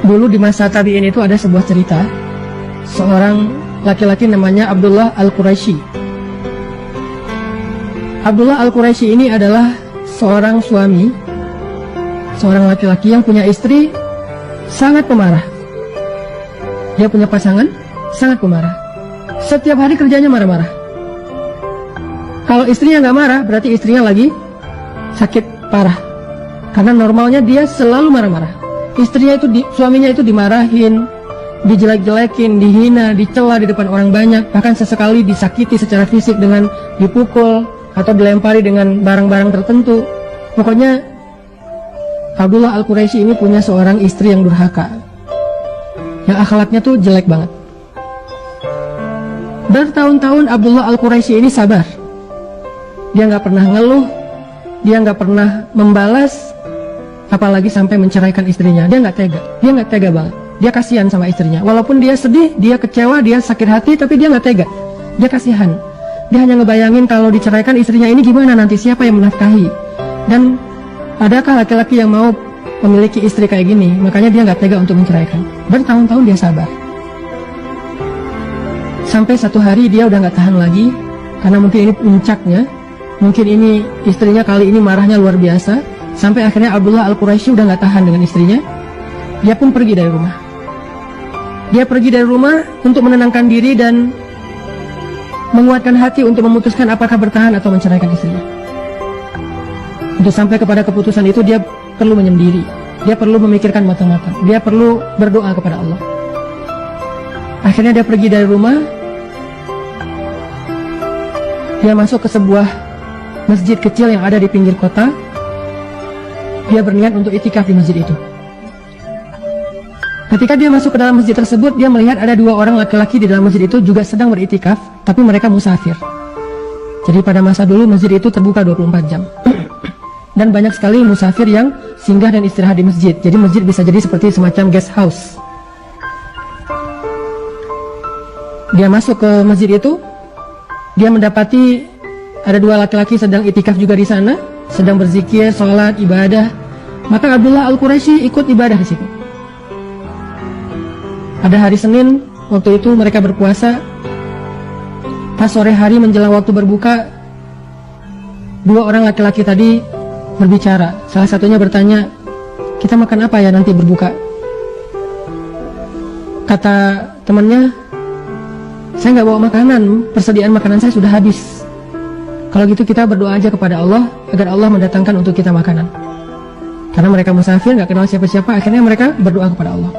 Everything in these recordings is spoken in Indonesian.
Dulu di masa tabi'in itu ada sebuah cerita, seorang laki-laki namanya Abdullah Al-Quraisy. Abdullah Al-Quraisy ini adalah seorang suami, seorang laki-laki yang punya istri sangat pemarah. Dia punya pasangan sangat pemarah. Setiap hari kerjanya marah-marah. Kalau istrinya nggak marah, berarti istrinya lagi sakit parah. Karena normalnya dia selalu marah-marah. Istrinya itu, suaminya itu dimarahin, dijelek-jelekin, dihina, dicela di depan orang banyak, bahkan sesekali disakiti secara fisik dengan dipukul atau dilempari dengan barang-barang tertentu. Pokoknya Abdullah Al-Quraisy ini punya seorang istri yang durhaka, yang akhlaknya tuh jelek banget. Bertahun-tahun Abdullah Al-Quraisy ini sabar. Dia nggak pernah ngeluh, dia nggak pernah membalas, apalagi sampai menceraikan istrinya. Dia nggak tega banget. Dia kasihan sama istrinya. Walaupun dia sedih, dia kecewa, dia sakit hati, tapi dia nggak tega. Dia kasihan. Dia hanya ngebayangin kalau diceraikan istrinya ini gimana nanti, siapa yang menafkahi. Dan adakah laki-laki yang mau memiliki istri kayak gini? Makanya dia nggak tega untuk menceraikan. Bertahun-tahun dia sabar. Sampai satu hari dia udah nggak tahan lagi, karena mungkin ini puncaknya. Mungkin ini istrinya kali ini marahnya luar biasa. Sampai akhirnya Abdullah Al-Quraisy udah gak tahan dengan istrinya. Dia pun pergi dari rumah. Dia pergi dari rumah untuk menenangkan diri dan menguatkan hati untuk memutuskan apakah bertahan atau menceraikan istrinya. Untuk sampai kepada keputusan itu dia perlu menyendiri. Dia perlu memikirkan matang-matang. Dia perlu berdoa kepada Allah. Akhirnya dia pergi dari rumah. Dia masuk ke sebuah masjid kecil yang ada di pinggir kota. Dia berniat untuk itikaf di masjid itu. Ketika dia masuk ke dalam masjid tersebut, dia melihat ada dua orang laki-laki di dalam masjid itu juga sedang beritikaf, tapi mereka musafir. Jadi pada masa dulu masjid itu terbuka 24 jam. Dan banyak sekali musafir yang singgah dan istirahat di masjid. Jadi masjid bisa jadi seperti semacam guest house. Dia masuk ke masjid itu, dia mendapati ada dua laki-laki sedang itikaf juga di sana, sedang berzikir, sholat, ibadah. Maka Abdullah Al-Quraisy ikut ibadah di situ. Ada hari Senin, waktu itu mereka berpuasa. Pas sore hari menjelang waktu berbuka, dua orang laki-laki tadi berbicara. Salah satunya bertanya, kita makan apa ya nanti berbuka? Kata temannya, saya nggak bawa makanan, persediaan makanan saya sudah habis. Kalau gitu kita berdoa aja kepada Allah agar Allah mendatangkan untuk kita makanan. Karena mereka musafir, nggak kenal siapa-siapa, akhirnya mereka berdoa kepada Allah.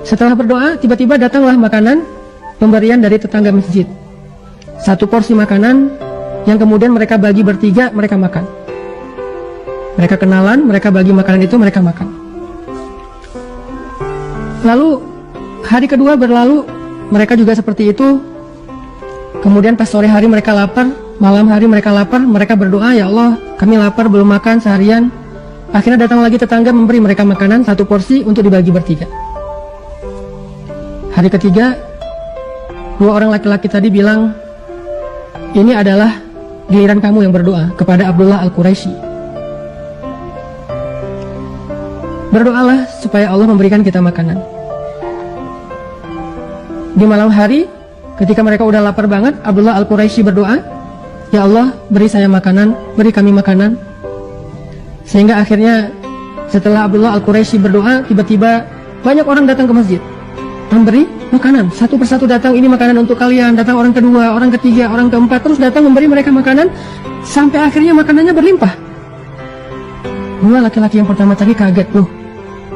Setelah berdoa, tiba-tiba datanglah makanan pemberian dari tetangga masjid. Satu porsi makanan yang kemudian mereka bagi bertiga, mereka makan. Mereka kenalan, mereka bagi makanan itu, mereka makan. Lalu hari kedua berlalu, mereka juga seperti itu. Kemudian pas sore hari mereka lapar, malam hari mereka lapar, mereka berdoa, ya Allah, kami lapar belum makan seharian. Akhirnya datang lagi tetangga memberi mereka makanan satu porsi untuk dibagi bertiga. Hari ketiga, dua orang laki-laki tadi bilang, ini adalah giliran kamu yang berdoa kepada Abdullah Al-Quraisy. Berdoalah supaya Allah memberikan kita makanan. Di malam hari, ketika mereka udah lapar banget, Abdullah Al-Quraisy berdoa, ya Allah, beri saya makanan, beri kami makanan. Sehingga akhirnya setelah Abdullah Al-Quraisy berdoa, tiba-tiba banyak orang datang ke masjid memberi makanan. Satu persatu datang, ini makanan untuk kalian. Datang orang kedua, orang ketiga, orang keempat, terus datang memberi mereka makanan. Sampai akhirnya makanannya berlimpah. Dua laki-laki yang pertama tadi kaget, loh,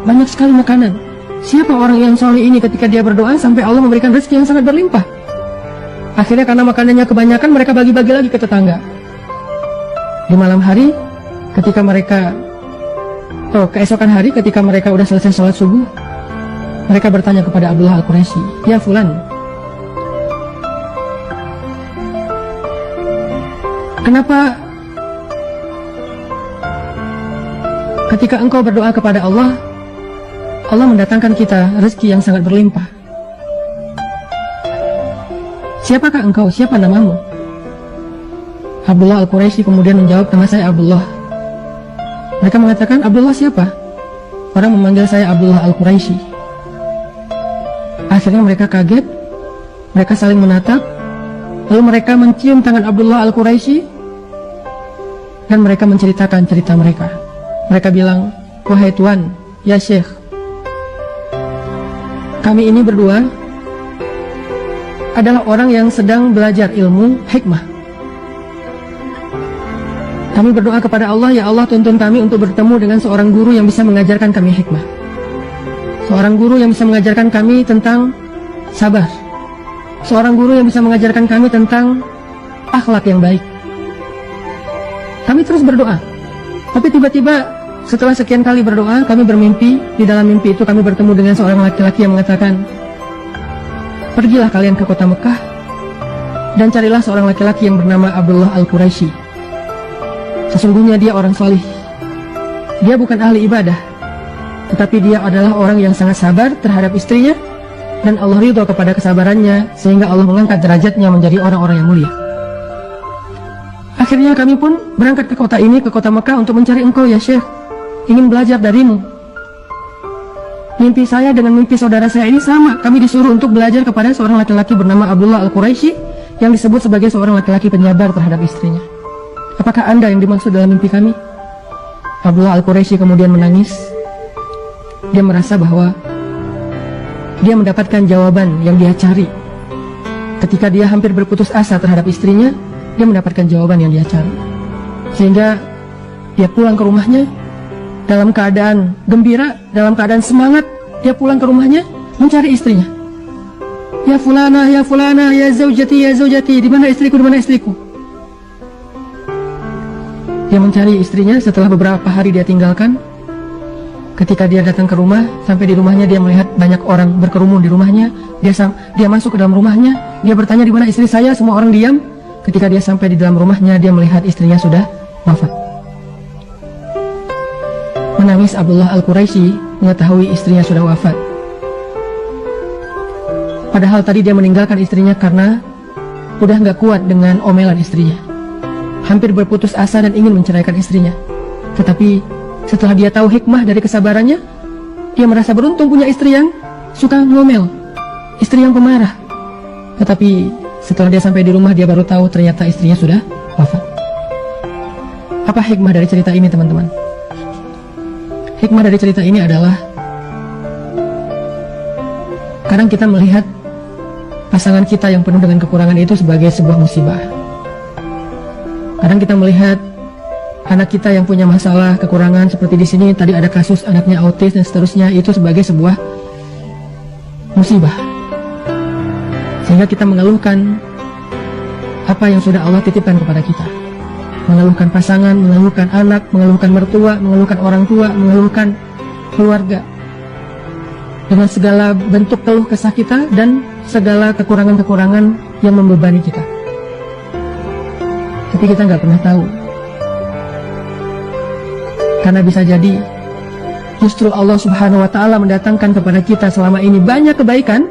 banyak sekali makanan. Siapa orang yang soleh ini ketika dia berdoa sampai Allah memberikan rezeki yang sangat berlimpah? Akhirnya karena makanannya kebanyakan, mereka bagi-bagi lagi ke tetangga. Di malam hari, ketika mereka, keesokan hari ketika mereka udah selesai sholat subuh, mereka bertanya kepada Abdullah Al-Quraisy, ya Fulan, kenapa ketika engkau berdoa kepada Allah, Allah mendatangkan kita rezeki yang sangat berlimpah? Siapakah engkau? Siapa namamu? Abdullah Al-Quraisy kemudian menjawab, nama saya Abdullah. Mereka mengatakan, Abdullah siapa? Orang memanggil saya Abdullah Al-Quraisy. Akhirnya mereka kaget, mereka saling menatap, lalu mereka mencium tangan Abdullah Al-Quraisy dan mereka menceritakan cerita mereka. Mereka bilang, "Wahai Tuan, ya Syekh, kami ini berdua adalah orang yang sedang belajar ilmu hikmah. Kami berdoa kepada Allah, ya Allah tuntun kami untuk bertemu dengan seorang guru yang bisa mengajarkan kami hikmah. Seorang guru yang bisa mengajarkan kami tentang sabar. Seorang guru yang bisa mengajarkan kami tentang akhlak yang baik." Kami terus berdoa. Tapi tiba-tiba setelah sekian kali berdoa, kami bermimpi. Di dalam mimpi itu kami bertemu dengan seorang laki-laki yang mengatakan, "Pergilah kalian ke kota Mekah dan carilah seorang laki-laki yang bernama Abdullah Al-Quraisy. Sesungguhnya dia orang salih. Dia bukan ahli ibadah, tetapi dia adalah orang yang sangat sabar terhadap istrinya, dan Allah ridho kepada kesabarannya, sehingga Allah mengangkat derajatnya menjadi orang-orang yang mulia. Akhirnya kami pun berangkat ke kota ini, ke kota Mekah untuk mencari engkau ya Syekh, ingin belajar darimu. Mimpi saya dengan mimpi saudara saya ini sama. Kami disuruh untuk belajar kepada seorang laki-laki bernama Abdullah Al-Quraisy yang disebut sebagai seorang laki-laki penyabar terhadap istrinya. Apakah Anda yang dimaksud dalam mimpi kami?" Abdullah Al-Quraisy kemudian menangis. Dia merasa bahwa dia mendapatkan jawaban yang dia cari. Ketika dia hampir berputus asa terhadap istrinya, dia mendapatkan jawaban yang dia cari. Sehingga dia pulang ke rumahnya dalam keadaan gembira, dalam keadaan semangat. Dia pulang ke rumahnya mencari istrinya. "Ya fulana, ya zaujati, di mana istriku, di mana istriku?" Dia mencari istrinya. Setelah beberapa hari dia tinggalkan, ketika dia datang ke rumah, sampai di rumahnya dia melihat banyak orang berkerumun di rumahnya. Dia masuk ke dalam rumahnya, dia bertanya, "Di mana istri saya?" Semua orang diam. Ketika dia sampai di dalam rumahnya, dia melihat istrinya sudah wafat. Menangis Abdullah Al-Quraisy mengetahui istrinya sudah wafat. Padahal tadi dia meninggalkan istrinya karena udah gak kuat dengan omelan istrinya. Hampir berputus asa dan ingin menceraikan istrinya. Tetapi setelah dia tahu hikmah dari kesabarannya, dia merasa beruntung punya istri yang suka ngomel, istri yang pemarah. Tetapi setelah dia sampai di rumah, dia baru tahu ternyata istrinya sudah wafat. Apa hikmah dari cerita ini, teman-teman? Hikmah dari cerita ini adalah kadang kita melihat pasangan kita yang penuh dengan kekurangan itu sebagai sebuah musibah. Kadang kita melihat anak kita yang punya masalah, kekurangan, seperti di sini tadi ada kasus anaknya autis dan seterusnya, itu sebagai sebuah musibah. Sehingga kita mengeluhkan apa yang sudah Allah titipkan kepada kita. Mengeluhkan pasangan, mengeluhkan anak, mengeluhkan mertua, mengeluhkan orang tua, mengeluhkan keluarga. Dengan segala bentuk keluh kesah kita dan segala kekurangan-kekurangan yang membebani kita. Tapi kita nggak pernah tahu. Karena bisa jadi justru Allah Subhanahu wa Ta'ala mendatangkan kepada kita selama ini banyak kebaikan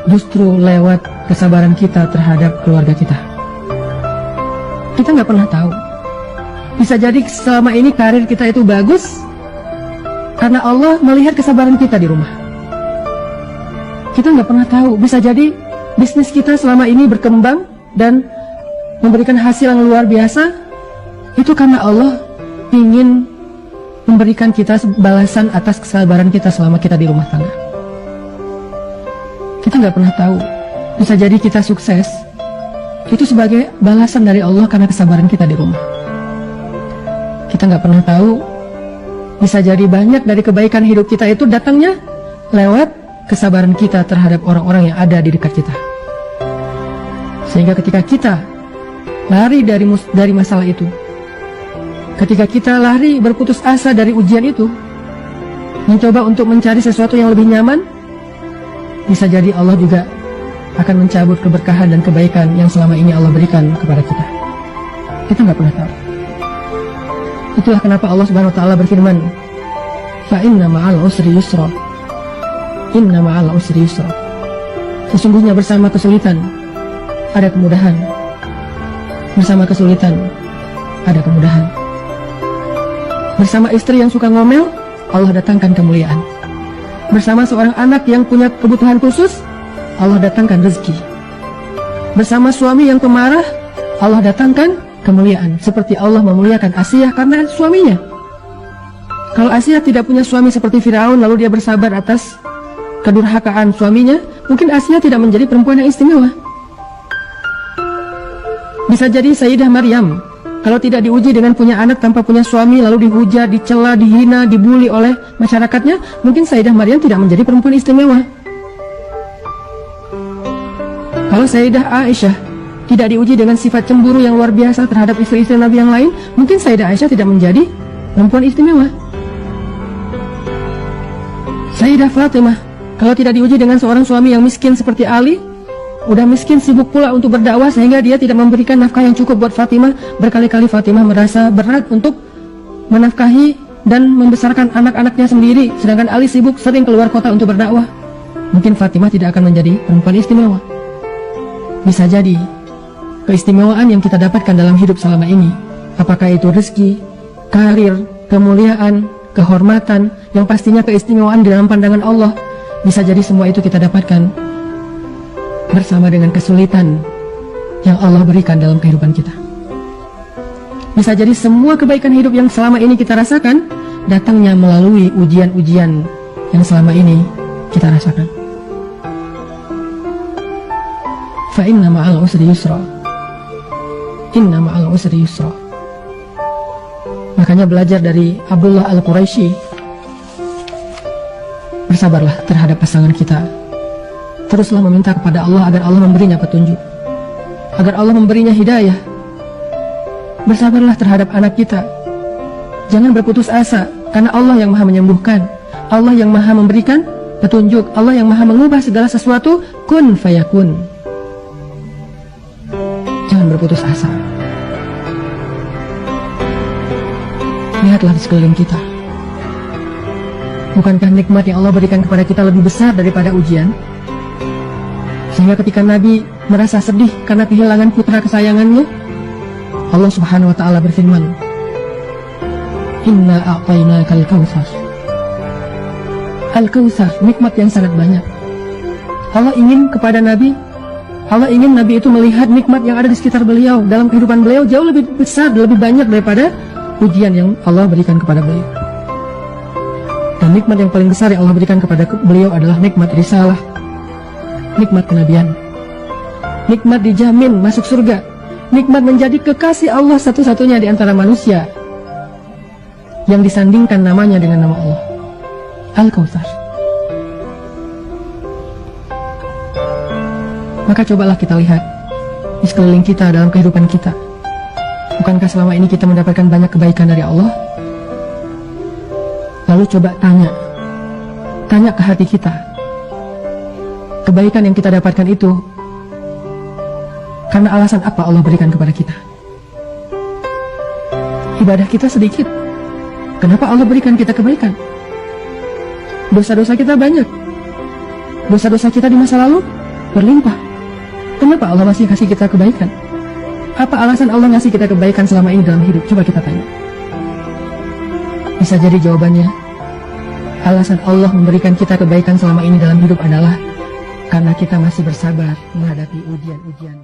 justru lewat kesabaran kita terhadap keluarga kita. Kita nggak pernah tahu. Bisa jadi selama ini karir kita itu bagus karena Allah melihat kesabaran kita di rumah. Kita nggak pernah tahu. Bisa jadi bisnis kita selama ini berkembang dan memberikan hasil yang luar biasa, itu karena Allah ingin memberikan kita balasan atas kesabaran kita selama kita di rumah tangga. Kita nggak pernah tahu. Bisa jadi kita sukses itu sebagai balasan dari Allah karena kesabaran kita di rumah. Kita nggak pernah tahu. Bisa jadi banyak dari kebaikan hidup kita itu datangnya lewat kesabaran kita terhadap orang-orang yang ada di dekat kita. Sehingga ketika kita lari dari masalah itu, ketika kita lari berputus asa dari ujian itu, mencoba untuk mencari sesuatu yang lebih nyaman, bisa jadi Allah juga akan mencabut keberkahan dan kebaikan yang selama ini Allah berikan kepada kita. Kita nggak pernah tahu. Itulah kenapa Allah Subhanahu wa Ta'ala berfirman, "Fa inna ma'al usri yusra." Inna ma'al usri yusra. Sesungguhnya bersama kesulitan ada kemudahan. Bersama kesulitan ada kemudahan. Bersama istri yang suka ngomel, Allah datangkan kemuliaan. Bersama seorang anak yang punya kebutuhan khusus, Allah datangkan rezeki. Bersama suami yang pemarah, Allah datangkan kemuliaan. Seperti Allah memuliakan Asiyah karena suaminya. Kalau Asiyah tidak punya suami seperti Firaun, lalu dia bersabar atas kedurhakaan suaminya, mungkin Asiyah tidak menjadi perempuan yang istimewa. Bisa jadi Sayyidah Maryam, kalau tidak diuji dengan punya anak tanpa punya suami, lalu dihujat, dicela, dihina, dibully oleh masyarakatnya, mungkin Sayyidah Maryam tidak menjadi perempuan istimewa. Kalau Sayyidah Aisyah tidak diuji dengan sifat cemburu yang luar biasa terhadap istri-istri Nabi yang lain, mungkin Sayyidah Aisyah tidak menjadi perempuan istimewa. Sayyidah Fatimah, kalau tidak diuji dengan seorang suami yang miskin seperti Ali, udah miskin, sibuk pula untuk berdakwah sehingga dia tidak memberikan nafkah yang cukup buat Fatimah. Berkali-kali Fatimah merasa berat untuk menafkahi dan membesarkan anak-anaknya sendiri, sedangkan Ali sibuk sering keluar kota untuk berdakwah. Mungkin Fatimah tidak akan menjadi perempuan istimewa. Bisa jadi keistimewaan yang kita dapatkan dalam hidup selama ini, apakah itu rezeki, karir, kemuliaan, kehormatan, yang pastinya keistimewaan di dalam pandangan Allah, bisa jadi semua itu kita dapatkan bersama dengan kesulitan yang Allah berikan dalam kehidupan kita. Bisa jadi semua kebaikan hidup yang selama ini kita rasakan datangnya melalui ujian-ujian yang selama ini kita rasakan. Fa inna ma'al usri yusra. Inna ma'al usri yusra. Makanya belajar dari Abdullah Al-Quraisy, bersabarlah terhadap pasangan kita. Teruslah meminta kepada Allah agar Allah memberinya petunjuk, agar Allah memberinya hidayah. Bersabarlah terhadap anak kita. Jangan berputus asa, karena Allah yang maha menyembuhkan, Allah yang maha memberikan petunjuk, Allah yang maha mengubah segala sesuatu. Kun fayakun. Jangan berputus asa. Lihatlah di sekeliling kita. Bukankah nikmat yang Allah berikan kepada kita lebih besar daripada ujian? Sehingga ketika Nabi merasa sedih karena kehilangan putra kesayangannya, Allah Subhanahu wa ta'ala berfirman, Inna a'tainakal kautsar. Al-Kautsar, nikmat yang sangat banyak. Allah ingin kepada Nabi, Allah ingin Nabi itu melihat nikmat yang ada di sekitar beliau, dalam kehidupan beliau jauh lebih besar, lebih banyak daripada ujian yang Allah berikan kepada beliau. Dan nikmat yang paling besar yang Allah berikan kepada beliau adalah nikmat risalah, nikmat kenabian, nikmat dijamin masuk surga, nikmat menjadi kekasih Allah satu-satunya di antara manusia yang disandingkan namanya dengan nama Allah, Al-Kautsar. Maka cobalah kita lihat di sekeliling kita, dalam kehidupan kita. Bukankah selama ini kita mendapatkan banyak kebaikan dari Allah? Lalu coba tanya ke hati kita, kebaikan yang kita dapatkan itu karena alasan apa Allah berikan kepada kita? Ibadah kita sedikit, kenapa Allah berikan kita kebaikan? Dosa-dosa kita banyak, dosa-dosa kita di masa lalu berlimpah, kenapa Allah masih kasih kita kebaikan? Apa alasan Allah ngasih kita kebaikan selama ini dalam hidup? Coba kita tanya. Bisa jadi jawabannya, alasan Allah memberikan kita kebaikan selama ini dalam hidup adalah karena kita masih bersabar menghadapi ujian-ujian.